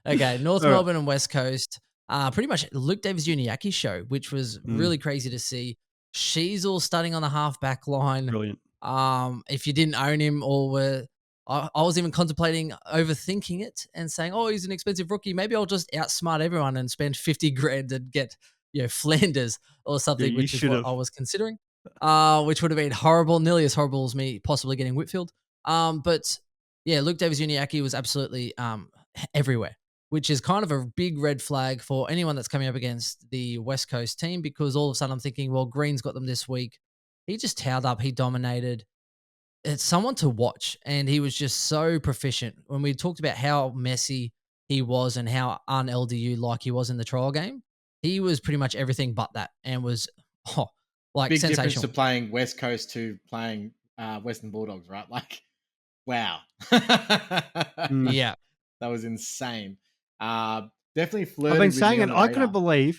Okay, North All right. Melbourne and West Coast. Pretty much Luke Davis-Uniacke's show, which was really crazy to see. She's all starting on the half back line. Brilliant. If you didn't own him or I was even contemplating overthinking it and saying, oh, he's an expensive rookie. Maybe I'll just outsmart everyone and spend 50 grand and get, Flanders or something, You which is should what have. I was considering, which would have been horrible, nearly as horrible as me possibly getting Whitfield. But yeah, Luke Davis-Uniacke was absolutely everywhere, which is kind of a big red flag for anyone that's coming up against the West Coast team, because all of a sudden I'm thinking, well, Green's got them this week. He just towed up. He dominated. It's someone to watch, and he was just so proficient. When we talked about how messy he was and how un-LDU like he was in the trial game, he was pretty much everything but that, and was like Big difference to sensational. playing West Coast to playing Western Bulldogs, right? Like, wow. Yeah. That was insane. Definitely I've been flirted with saying me it. on the radar.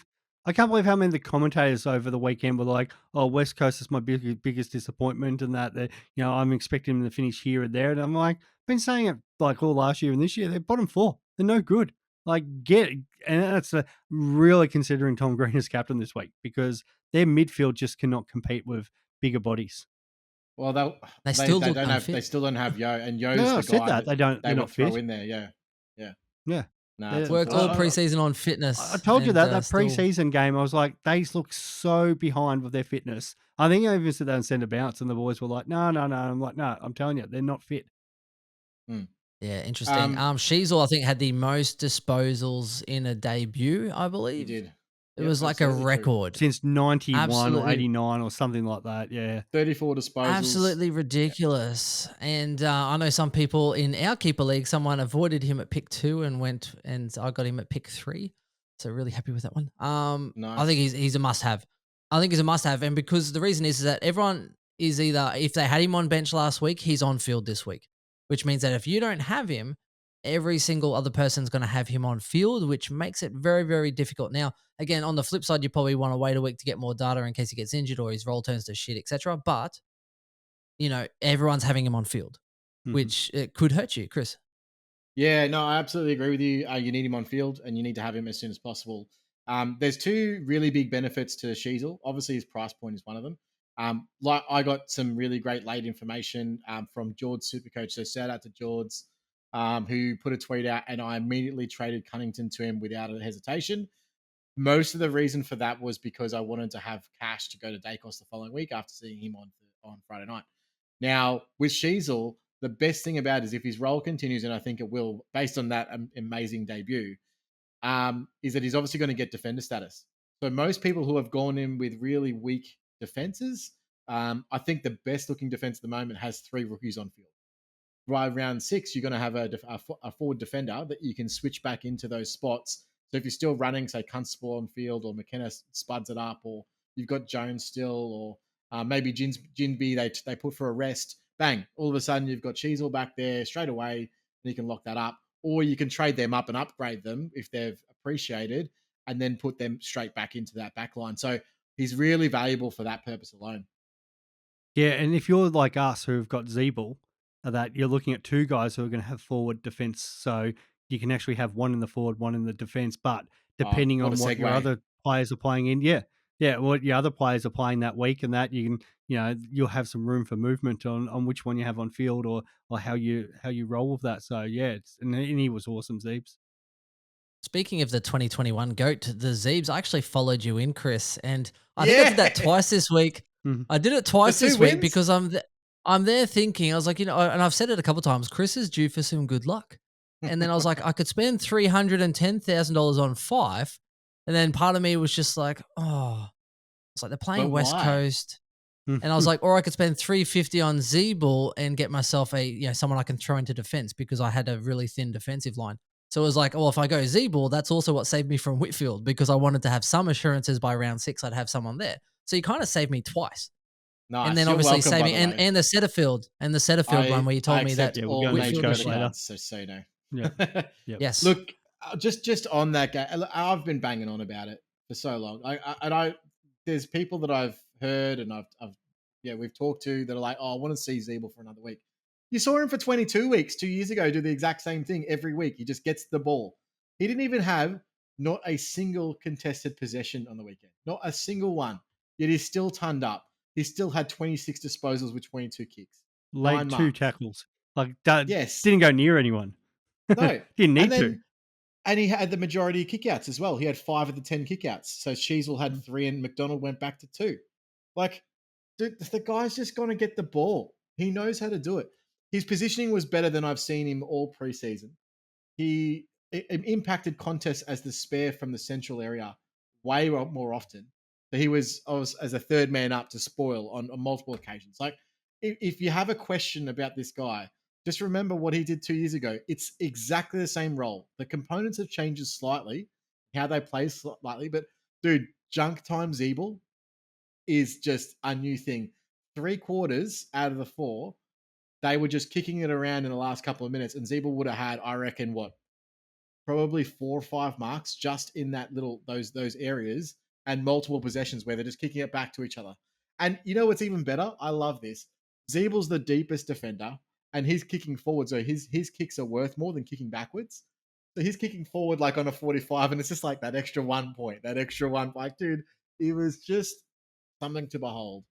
I can't believe how many of the commentators over the weekend were like, "Oh, West Coast is my biggest disappointment," and that I'm expecting them to finish here and there. And I'm like, been saying it like all last year and this year. They're bottom four. They're no good. Like, and that's really considering Tom Green as captain this week, because their midfield just cannot compete with bigger bodies. Well, They still look don't have unfit. they still don't have Yo, and Yo's No, the I've said guy that that they're they would not throw fit. in there. Yeah. Yeah. No, it's Worked all unfortunate. preseason on I fitness. told you and, that still- preseason game, I was like, they look so behind with their fitness. I think I even said that and sent a bounce, and the boys were like, no. I'm like, no, I'm telling you, they're not fit. Yeah, interesting. Sheasel, I think, had the most disposals in a debut, I He believe. did. It was like a record. Since 91 or Absolutely. 89 or something like that, yeah. 34 disposals. Absolutely ridiculous. And I know some people in our keeper league, someone avoided him at pick 2 and went, and I got him at pick 3. So really happy with that one. Nice. I think he's a must have. And because the reason is that everyone is either, if they had him on bench last week, he's on field this week, which means that if you don't have him, every single other person's going to have him on field, which makes it very, very difficult. Now, again, on the flip side, you probably want to wait a week to get more data in case he gets injured or his role turns to shit, etc. But everyone's having him on field, which it could hurt you, Chris. Yeah, no, I absolutely agree with you. You need him on field, and you need to have him as soon as possible. There's two really big benefits to Sheasel. Obviously, his price point is one of them. Like I got some really great late information from George Supercoach. So shout out to George, who put a tweet out, and I immediately traded Cunnington to him without a hesitation. Most of the reason for that was because I wanted to have cash to go to Dacos the following week after seeing him on Friday night. Now, with Sheasel, the best thing about it is if his role continues, and I think it will, based on that amazing debut, is that he's obviously going to get defender status. So most people who have gone in with really weak defenses, I think the best looking defense at the moment has 3 rookies on field. By round 6, you're going to have a forward defender that you can switch back into those spots. So if you're still running, say, Constable on field, or McKenna spuds it up, or you've got Jones still, or maybe Jinby they put for a rest, bang, all of a sudden you've got Cheezel back there straight away, and you can lock that up. Or you can trade them up and upgrade them if they've appreciated, and then put them straight back into that back line. So he's really valuable for that purpose alone. Yeah, and if you're like us who've got Zeeble, that you're looking at 2 guys who are going to have forward defense, so you can actually have one in the forward, one in the defense. But depending What a on what your segue. other players are playing in, what your other players are playing that week, and that you can, you'll have some room for movement on which one you have on field, or how you roll with that. So yeah, and he was awesome, Zeebs. Speaking of the 2021 GOAT, the Zeebs, I actually followed you in, Chris, and I think I did that twice this week. I did it twice this week because I'm there thinking, I was like, and I've said it a couple of times, Chris is due for some good luck. And then I was like, I could spend $310,000 on 5. And then part of me was just like, oh, it's like they're playing West Coast. And I was like, or I could spend $350 on Z-Ball and get myself someone I can throw into defense, because I had a really thin defensive line. So it was like, if I go Z-Ball, that's also what saved me from Whitfield, because I wanted to have some assurances by round 6 I'd have someone there. So you kind of saved me twice. Nice. And then obviously save me and the Setterfield one where you told me that all Whitfield major was shit. cards, so you know. Yeah. Yes. Look, just on that game, I've been banging on about it for so long. There's people that I've heard and we've talked to that are like, I want to see Zeeble for another week. You saw him for 22 weeks 2 years ago do the exact same thing every week. He just gets the ball. He didn't even have not a single contested possession on the weekend, not a single one. Yet he's still turned up. He still had 26 disposals with 22 kicks, Laid 9 2 marks. tackles. Like, that Yes, didn't go near anyone. no, Didn't and need to. then and he had the majority of kickouts as well. He had 5 of the 10 kickouts. So Sheasel had 3, and McDonald went back to 2. Like, dude, the guy's just going to get the ball. He knows how to do it. His positioning was better than I've seen him all preseason. He impacted contests as the spare from the central area way more often. So he was as a third man up to spoil on multiple occasions. Like, if you have a question about this guy, just remember what he did 2 years ago. It's exactly the same role. The components have changed slightly, how they play slightly, but dude, junk time Zeeble is just a new thing. 3/4 out of the 4, they were just kicking it around in the last couple of minutes, and Zeeble would have had, I reckon, probably 4 or 5 marks just in that little those areas, and multiple possessions where they're just kicking it back to each other. And you know what's even better? I love this. Zeebel's the deepest defender, and he's kicking forward, so his kicks are worth more than kicking backwards. So he's kicking forward like on a 45, and it's just like that extra 1 point, that extra one. Like, dude, it was just something to behold.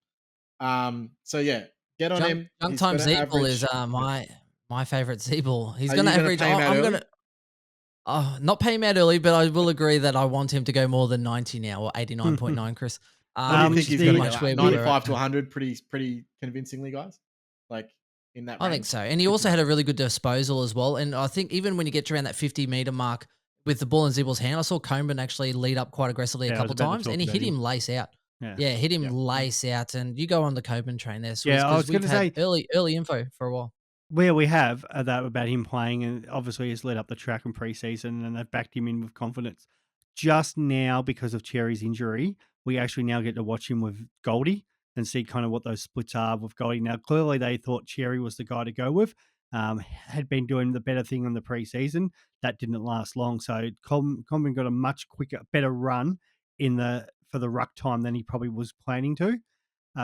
So yeah, get on him. Junk He's time going to Zeeble is average. my favorite Zeeble. He's Are going to you going to average. pay him out I'm going early? to not pay him out early, but I will agree that I want him to go more than 90 now, or 89.9, Chris. What do you Which think is he's pretty going to much go? where we were 95 at. to 100, pretty convincingly, guys. Like in that I range. think so. And he Good to also know. had a really good disposal as well. And I think even when you get to around that 50-meter mark with the ball in Zibble's hand, I saw Coburn actually lead up quite aggressively a Yeah, I was couple about to times, talk and he about hit him. him lace out. Yeah. Yeah, hit him Yep. lace out. And you go on the Coburn train there, Swizz, Yeah, I was because we've gonna had say, early info for a while. where we have that about him playing, and obviously he's led up the track in preseason, and they've backed him in with confidence. Just now, because of Cherry's injury, we actually now get to watch him with Goldie and see kind of what those splits are with Goldie. Now, clearly they thought Cherry was the guy to go with. Had been doing the better thing in the preseason. That didn't last long, so Combin got a much quicker, better run for the ruck time than he probably was planning to.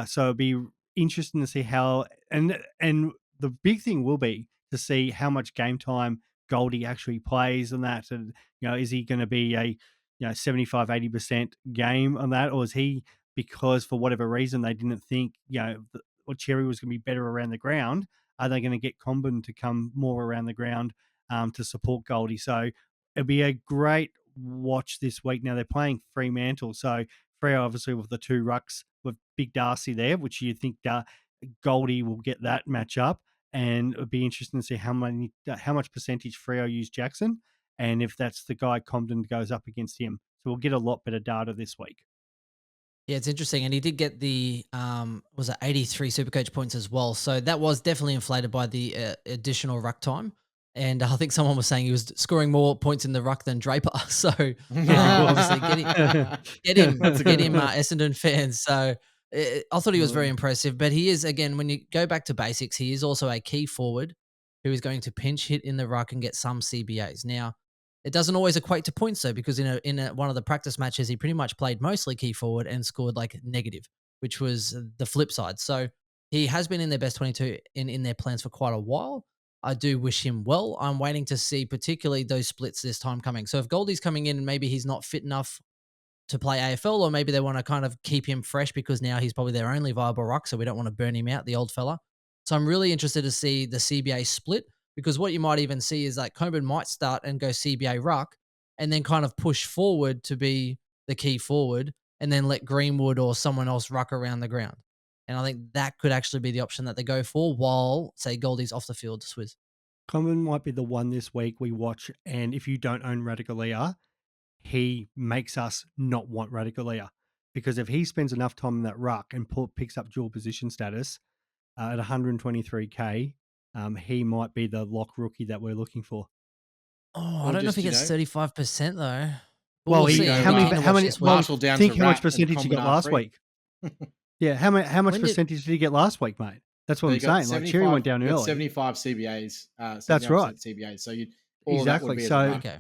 So it'd be interesting to see how, and the big thing will be to see how much game time Goldie actually plays and that. And, is he going to be a, 75, 80% game on that? Or is he, because for whatever reason, they didn't think, or Cherry was going to be better around the ground, are they going to get Combin to come more around the ground to support Goldie? So it'll be a great watch this week. Now they're playing Fremantle. So Freo obviously with the 2 rucks with Big Darcy there, which you think Goldie will get that match up, and it'd be interesting to see how much percentage Freo use Jackson, and if that's the guy Compton goes up against him. So we'll get a lot better data this week. Yeah, it's interesting. And he did get the, was it 83 Supercoach points as well. So that was definitely inflated by the additional ruck time. And I think someone was saying he was scoring more points in the ruck than Draper. So obviously get him, Essendon fans. So I thought he was very impressive. But he is, again, when you go back to basics, he is also a key forward who is going to pinch hit in the ruck and get some CBAs. Now, it doesn't always equate to points though, because in one of the practice matches, he pretty much played mostly key forward and scored like negative, which was the flip side. So he has been in their best 22 in their plans for quite a while. I do wish him well. I'm waiting to see particularly those splits this time coming. So if Goldie's coming in and maybe he's not fit enough to play AFL, or maybe they want to kind of keep him fresh because now he's probably their only viable ruck, so we don't want to burn him out, the old fella. So I'm really interested to see the CBA split, because what you might even see is like Coburn might start and go CBA ruck and then kind of push forward to be the key forward and then let Greenwood or someone else ruck around the ground. And I think that could actually be the option that they go for while, say, Goldie's off the field, Swizz. Common might be the one this week we watch, and if you don't own Radicalia, he makes us not want Radicalia. Because if he spends enough time in that ruck and picks up dual position status at 123k, he might be the lock rookie that we're looking for. Oh, I don't know if he gets 35% though. But Well, we'll see. how many? Marshall down think to how much Rat and percentage he got Combin last R3. week. Yeah, how much percentage did he get last week, mate? That's what I'm saying. Like Cherry went down early. 75 CBAs. That's right. CBAs. So Exactly. that would be So as a ruck. Okay.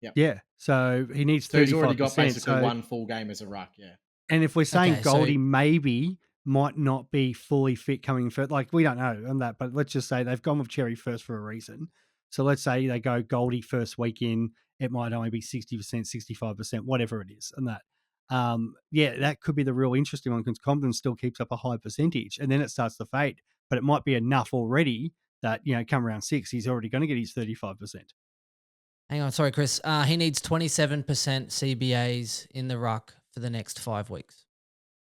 Yep. Yeah. So he needs 35%. So he's already got basically so, one full game as a ruck. Yeah. And if we're saying Okay, Goldie so- maybe might not be fully fit coming first, like we don't know on that, but let's just say they've gone with Cherry first for a reason. So let's say they go Goldie first week in, it might only be 60%, 65%, whatever it is. And that, that could be the real interesting one because Compton still keeps up a high percentage and then it starts to fade. But it might be enough already that, come round 6, he's already going to get his 35%. Hang on, sorry, Chris. He needs 27% CBAs in the ruck for the next 5 weeks.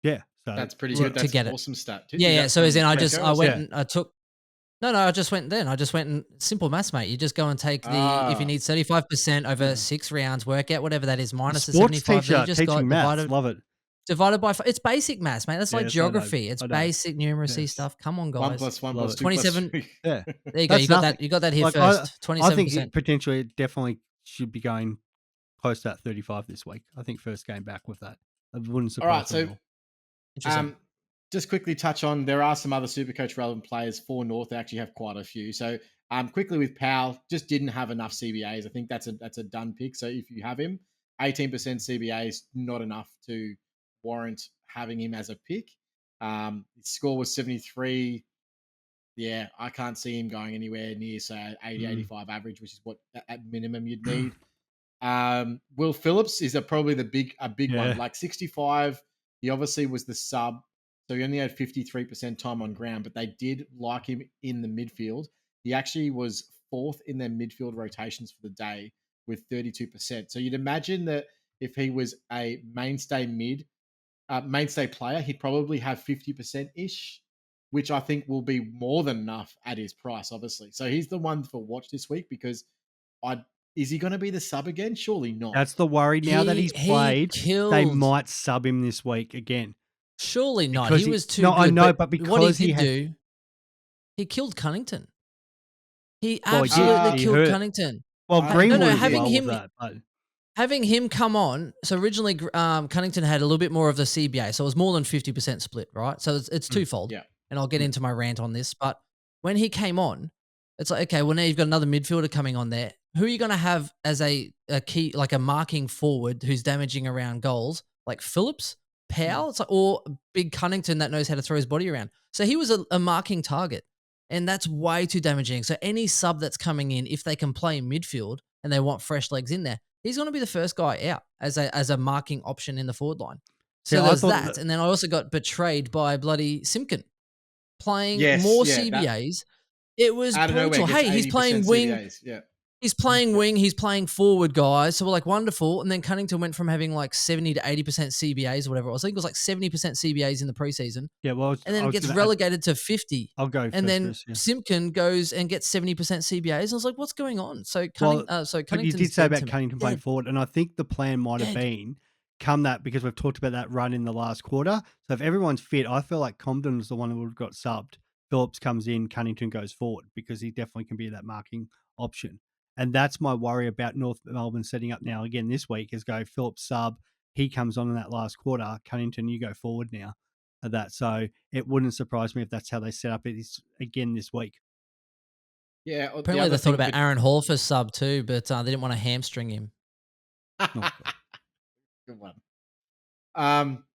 Yeah, so that's pretty good. That's to get an awesome stat. Yeah. So as in, I went Yeah. and I took. No, I just went then. I just went and simple maths, mate. You just go and take if you need 35% over 6 rounds, work out whatever that is minus the Sports 75. teacher You just got teaching maths, love it. divided by 5. It's basic maths, mate. That's like Yes, geography. I It's know. basic numeracy Yes. stuff. Come on, 1 guys. plus 1 Love plus it. 2 27. plus 3. Yeah. There you go. You got that. You got that here Like, first. 27%. I think it potentially definitely should be going close to that 35 this week. I think first game back with that. It wouldn't All right, surprise me at so all. Interesting. just quickly touch on, there are some other Supercoach relevant players for North. They actually have quite a few. So quickly with Powell, just didn't have enough CBAs. I think that's a done pick. So if you have him, 18% CBAs, not enough to warrant having him as a pick. His score was 73. Yeah, I can't see him going anywhere near, say, 80, 85 average, which is what at minimum you'd need. Will Phillips is probably a big one, like 65. He obviously was the sub, so he only had 53% time on ground, but they did like him in the midfield. He actually was 4th in their midfield rotations for the day with 32%. So you'd imagine that if he was a mainstay player, he'd probably have 50% ish, which I think will be more than enough at his price, obviously. So he's the one for watch this week because is he going to be the sub again? Surely not. That's the worry. Now that he's played, they might sub him this week again. Surely not. He was too good. I know, but because what he did he killed Cunnington. He absolutely killed Cunnington. Well, Greenwood having well him with that, but having him come on. So originally, Cunnington had a little bit more of the CBA, so it was more than 50% split, right? So it's twofold. Yeah. And I'll get into my rant on this, but when he came on, it's like, okay, well, now you've got another midfielder coming on there. Who are you going to have as a key, like a marking forward who's damaging around goals? Like Phillips, Powell, it's like, or Big Cunnington that knows how to throw his body around. So he was a marking target, and that's way too damaging. So any sub that's coming in, if they can play midfield and they want fresh legs in there, he's going to be the first guy out as a marking option in the forward line. So there's that. And then I also got betrayed by bloody Simpkin playing more CBAs. It was brutal. Hey, he's playing wing. CBAs, yeah. He's playing wing. He's playing forward, guys. So we're like, wonderful. And then Cunnington went from having like 70 to 80% CBAs or whatever it was. I think it was like 70% CBAs in the preseason. Yeah, well, and then it gets relegated to 50. I'll go. And then Simpkin goes and gets 70% CBAs. I was like, what's going on? So Cunnington. You did say about Cunnington playing forward, and I think the plan might have been come that because we've talked about that run in the last quarter. So if everyone's fit, I feel like Compton was the one who would have got subbed. Phillips comes in, Cunnington goes forward because he definitely can be that marking option. And that's my worry about North Melbourne setting up now again this week is go Phillips sub. He comes on in that last quarter. Cunnington, you go forward now of that. So it wouldn't surprise me if that's how they set up it again this week. Yeah. Apparently they thought about Aaron Hall for sub too, but they didn't want to hamstring him. Good one.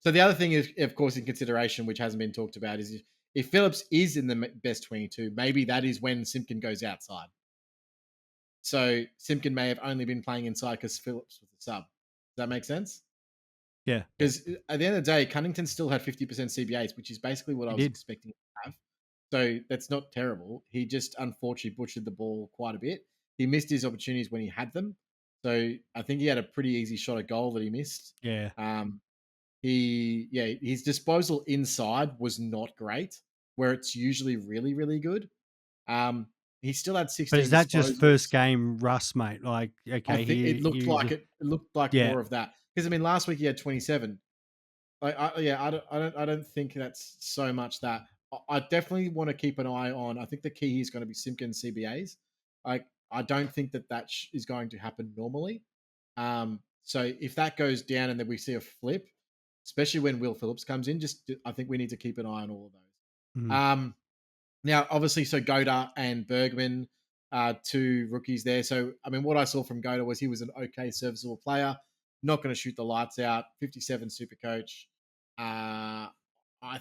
So the other thing is, of course, in consideration, which hasn't been talked about, is if Phillips is in the best 22, maybe that is when Simpkin goes outside. So Simpkin may have only been playing inside because Phillips was the sub. Does that make sense? Yeah. Because at the end of the day, Cunnington still had 50% CBAs, which is basically what I was expecting to have. So that's not terrible. He just unfortunately butchered the ball quite a bit. He missed his opportunities when he had them. So I think he had a pretty easy shot at goal that he missed. Yeah. His disposal inside was not great, where it's usually really, really good. He still had 16. But is that just first game rust, mate? Like, okay, it looked like more of that. Because I mean, last week he had 27. I don't think that's so much that. I definitely want to keep an eye on. I think the key is going to be Simpkin CBAs. I don't think that is going to happen normally. So if that goes down and then we see a flip, especially when Will Phillips comes in, I think we need to keep an eye on all of those. Mm-hmm. Now, obviously, so Goda and Bergman, 2 rookies there. So, I mean, what I saw from Goda was he was an okay, serviceable player, not going to shoot the lights out, 57 Supercoach. I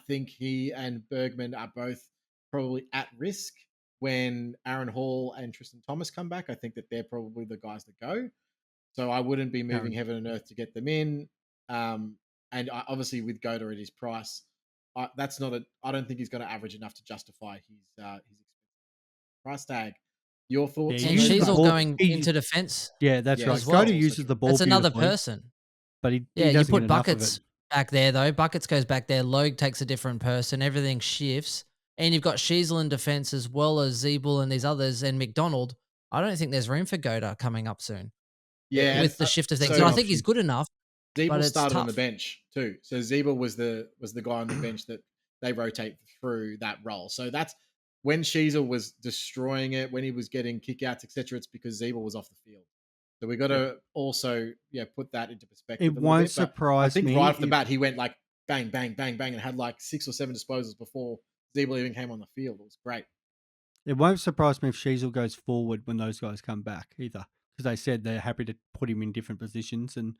think he and Bergman are both probably at risk. when Aaron Hall and Tristan Thomas come back, I think that they're probably the guys that go. So I wouldn't be moving heaven and earth to get them in. And obviously with Goda at his price, that's not a. I don't think he's going to average enough to justify his price tag. Your thoughts? And Sheasel going into defense. Yeah, that's right. as well. Goda uses the ball. That's another beautifully, person. but he you doesn't put get enough of Buckets it. back there though. Buckets goes back there. Logue takes a different person. Everything shifts, and you've got Sheasel in defense as well as Zeeble and these others and McDonald. I don't think there's room for Goda coming up soon. Yeah, with the shift of things, so I think he's good enough. Zeeble started tough. on the bench too. So Zeeble was the guy on the bench that they rotate through that role. So that's when Sheasel was destroying it, when he was getting kickouts, etc. It's because Zeeble was off the field. So we got to also put that into perspective. It won't surprise me. I think right off the bat he went like bang, bang, bang, bang, and had like 6 or 7 disposals before Zeeble even came on the field. It was great. It won't surprise me if Sheasel goes forward when those guys come back either, because they said they're happy to put him in different positions and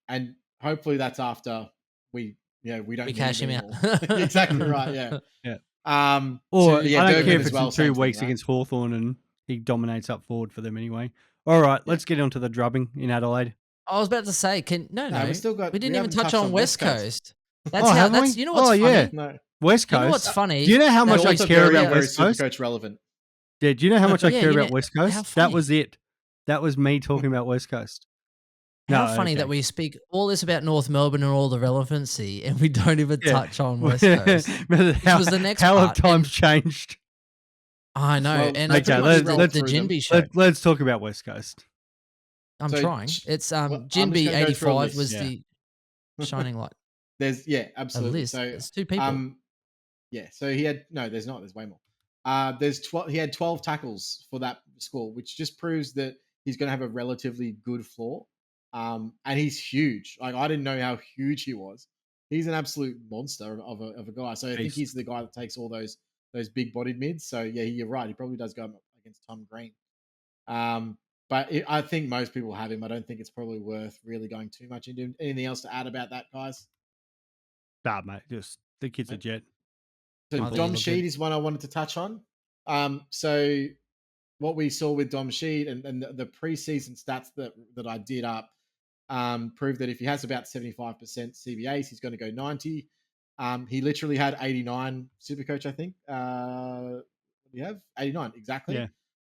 and hopefully that's after we don't cash him out. Exactly right. Yeah. Or I don't care if it's in 2 weeks against Hawthorn and he dominates up forward for them anyway. All right, let's get on to the drubbing in Adelaide. I was about to say, we didn't even touch on West Coast. That's you know what's funny? No. West Coast. You know what's funny? Do you know how much I care about West Coast? Supercoach relevant. Yeah, do you know how much I care about West Coast? That was it. That was me talking about West Coast. How funny that we speak all this about North Melbourne and all the relevancy, and we don't even touch on West Coast. Which was the next how part. have times changed? I know. Well, and okay, let's the Jinby show. Let's talk about West Coast. I'm trying. It's Jinby 85 was the shining light. There's absolutely. So there's 2 people. So he had there's not. There's way more. He had 12 tackles for that score, which just proves that he's going to have a relatively good floor. And he's huge. Like I didn't know how huge he was. He's an absolute monster of a guy. So I think he's the guy that takes all those big bodied mids. So yeah, you're right. He probably does go up against Tom Green. But I think most people have him. I don't think it's probably worth really going too much into him. Anything else to add about that, guys? Nah, mate. Just the kid's a jet. So Dom Sheed is one I wanted to touch on. So what we saw with Dom Sheed and the preseason stats that I did up proved that if he has about 75% CBAs, he's going to go 90. He literally had 89 Supercoach, I think. What do you have? 89, exactly. Yeah.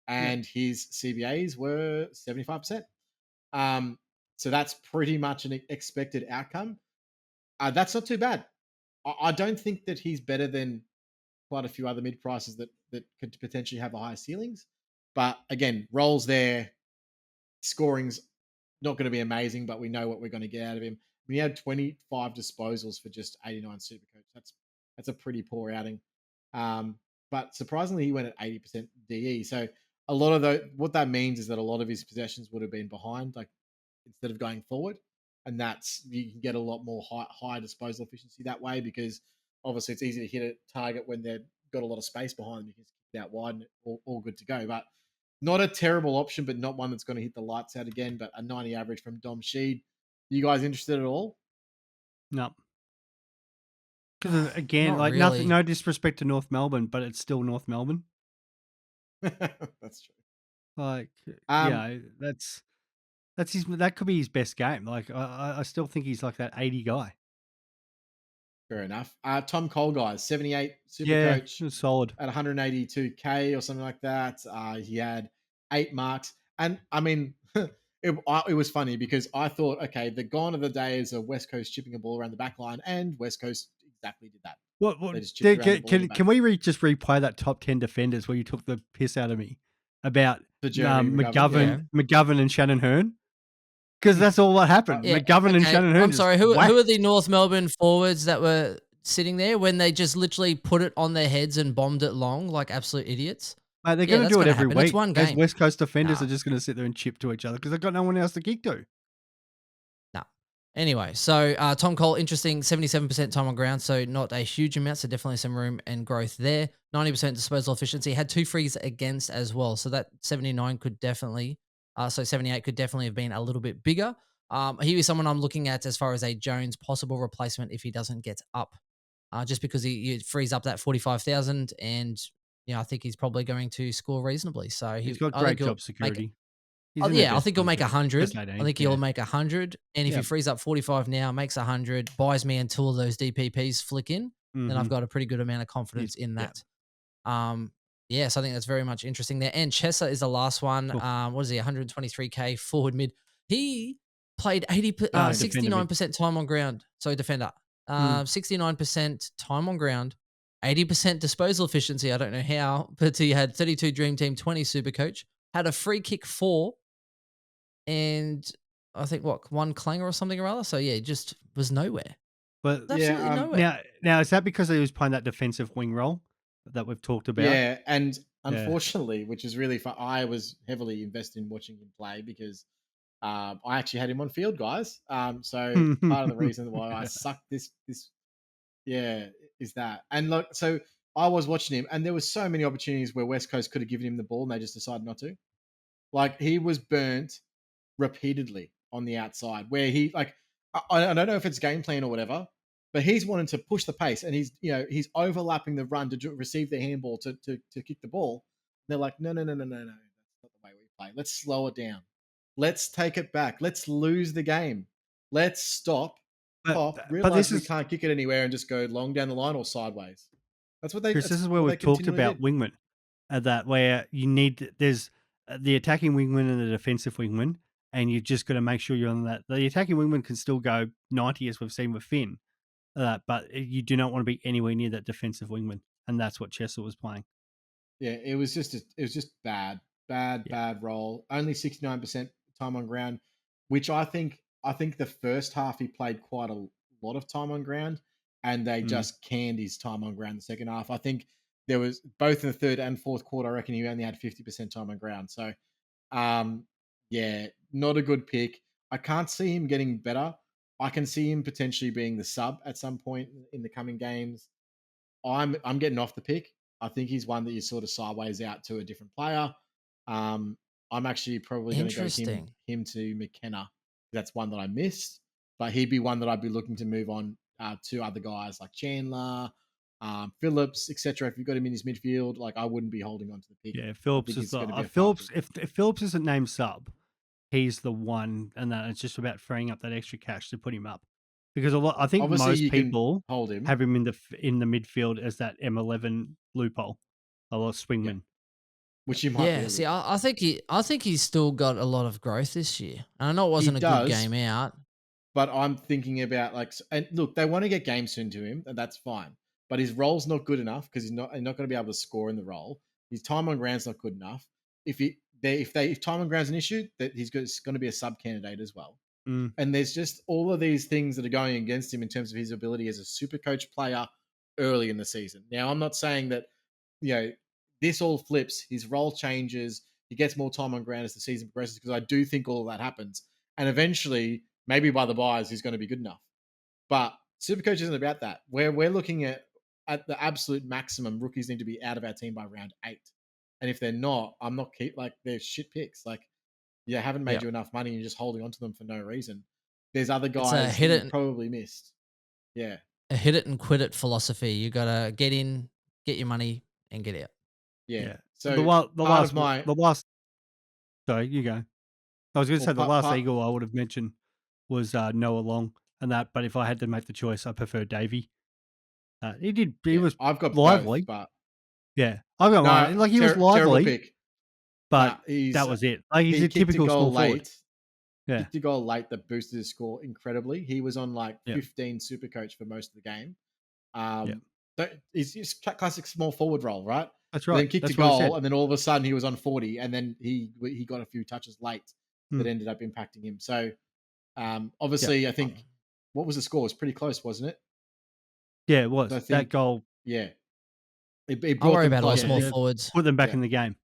And his CBAs were 75%. So that's pretty much an expected outcome. That's not too bad. I don't think that he's better than quite a few other mid prices that could potentially have a higher ceilings. But again, roles there, scoring's not going to be amazing, but we know what we're going to get out of him. We had 25 disposals for just 89 Supercoach. That's a pretty poor outing. But surprisingly, he went at 80% DE. So a lot of what that means is that a lot of his possessions would have been behind, like instead of going forward. And that's, you can get a lot more high disposal efficiency that way, because obviously it's easy to hit a target when they've got a lot of space behind them. You can kick it out wide and all good to go. But not a terrible option, but not one that's going to hit the lights out again. But a 90 average from Dom Sheed. You guys interested at all? No. Because again, Not like really. nothing, no disrespect to North Melbourne, but it's still North Melbourne. That's true. Like, that's his. That could be his best game. Like, I still think he's like that 80 guy. Fair enough. Tom Cole, guys, 78 Supercoach. Yeah, solid at 182K or something like that. He had 8 marks, and I mean, it was funny because I thought, okay, the gone of the days of West Coast chipping a ball around the back line, and West Coast exactly did that. Can we just replay that top 10 defenders where you took the piss out of me about McGovern and Shannon Hearn? Because that's all what happened. McGovern and Shannon Hearn. I'm sorry, who are the North Melbourne forwards that were sitting there when they just literally put it on their heads and bombed it long like absolute idiots? Mate, they're going to do it every week. It's one game. Those West Coast defenders are just going to sit there and chip to each other because they've got no one else to kick to. No. Anyway, so Tom Cole, interesting, 77% time on ground, so not a huge amount, so definitely some room and growth there. 90% disposal efficiency. Had 2 frees against as well, so that 79 could definitely... 78 could definitely have been a little bit bigger. He is someone I'm looking at as far as a Jones possible replacement if he doesn't get up, just because he frees up that 45,000 and I think he's probably going to score reasonably. So He's got I think great he'll job make. security. He's Oh, in their yeah, I best think he'll make 100, 100. best I 18. think he'll make 100. And if he frees up 45 now, makes 100, buys me until those DPPs flick in, then I've got a pretty good amount of confidence in that. Yes, I think that's very much interesting there. And Chessa is the last one. Cool. What is he? 123K forward mid. He played Defender mid. 69% time on ground. So defender. 69% time on ground, 80% disposal efficiency. I don't know how, but he had 32 Dream Team, 20 Supercoach, had a free kick 4, and I think one clanger or something or other. So yeah, just was nowhere. But Absolutely nowhere. now is that because he was playing that defensive wing role that we've talked about? Yeah, and unfortunately, which is really fun, I was heavily invested in watching him play because I actually had him on field, guys. So part of the reason why I sucked this is that. And look, so I was watching him, and there was so many opportunities where West Coast could have given him the ball, and they just decided not to. Like he was burnt repeatedly on the outside, where he like I don't know if it's game plan or whatever, but he's wanting to push the pace, and he's overlapping the run to receive the handball to kick the ball. And they're like, no, that's not the way we play. Let's slow it down. Let's take it back. Let's lose the game. Let's stop, pop, realize we can't kick it anywhere, and just go long down the line or sideways. That's what they. Chris, this is where we've talked about wingman, that where you need there's the attacking wingman and the defensive wingman, and you just got to make sure you're on that. The attacking wingman can still go 90, as we've seen with Finn, but you do not want to be anywhere near that defensive wingman, and that's what Chester was playing. Yeah, it was just bad role. Only 69% time on ground, which I think the first half he played quite a lot of time on ground, and they just canned his time on ground the second half. I think there was both in the third and fourth quarter. I reckon he only had 50% time on ground. So, yeah, not a good pick. I can't see him getting better. I can see him potentially being the sub at some point in the coming games. I'm getting off the pick. I think he's one that you sort of sideways out to a different player. I'm actually probably going to go him to McKenna. That's one that I missed, but he'd be one that I'd be looking to move on to other guys like Chandler, Phillips, etc. If you've got him in his midfield, like I wouldn't be holding on to the pick. Yeah, Phillips is Phillips. If Phillips isn't named sub, he's the one, and then it's just about freeing up that extra cash to put him up. Because I think obviously most people hold him. Have him in the midfield as that M11 loophole, a lot of swingman. Yeah. Which you might see, I think he's still got a lot of growth this year. And I know it wasn't a good game out, but I'm thinking about and look, they want to get games soon to him, and that's fine. But his role's not good enough because he's not going to be able to score in the role. His time on ground's not good enough. If time on ground's an issue, that he's going to be a sub candidate as well. And there's just all of these things that are going against him in terms of his ability as a super coach player early in the season. Now, I'm not saying that, this all flips. His role changes. He gets more time on ground as the season progresses because I do think all of that happens. And eventually, maybe by the buys, he's going to be good enough. But Supercoach isn't about that. We're looking at the absolute maximum, rookies need to be out of our team by round 8. And if they're not, I'm not they're shit picks. Haven't made you enough money and you're just holding on to them for no reason. There's other guys that you probably missed. Yeah. A hit it and quit it philosophy. You got to get in, get your money, and get out. Yeah. So the last. Sorry, you go. I was going to say the last Eagle I would have mentioned was Noah Long and that, but if I had to make the choice, I prefer Davey. He was. I've got lively, both, but yeah, I've got one. Like he was lively, pick. But that was it. Like he's a typical small forward. Yeah, kicked a goal late that boosted his score incredibly. He was on 15 Supercoach for most of the game. He's classic small forward role, right? That's right. And then kicked a goal, and then all of a sudden he was on 40, and then he got a few touches late that ended up impacting him. So obviously, I think what was the score? It was pretty close, wasn't it? Yeah, it was. That goal. Yeah. I worry about all small forwards. Put them back in the game.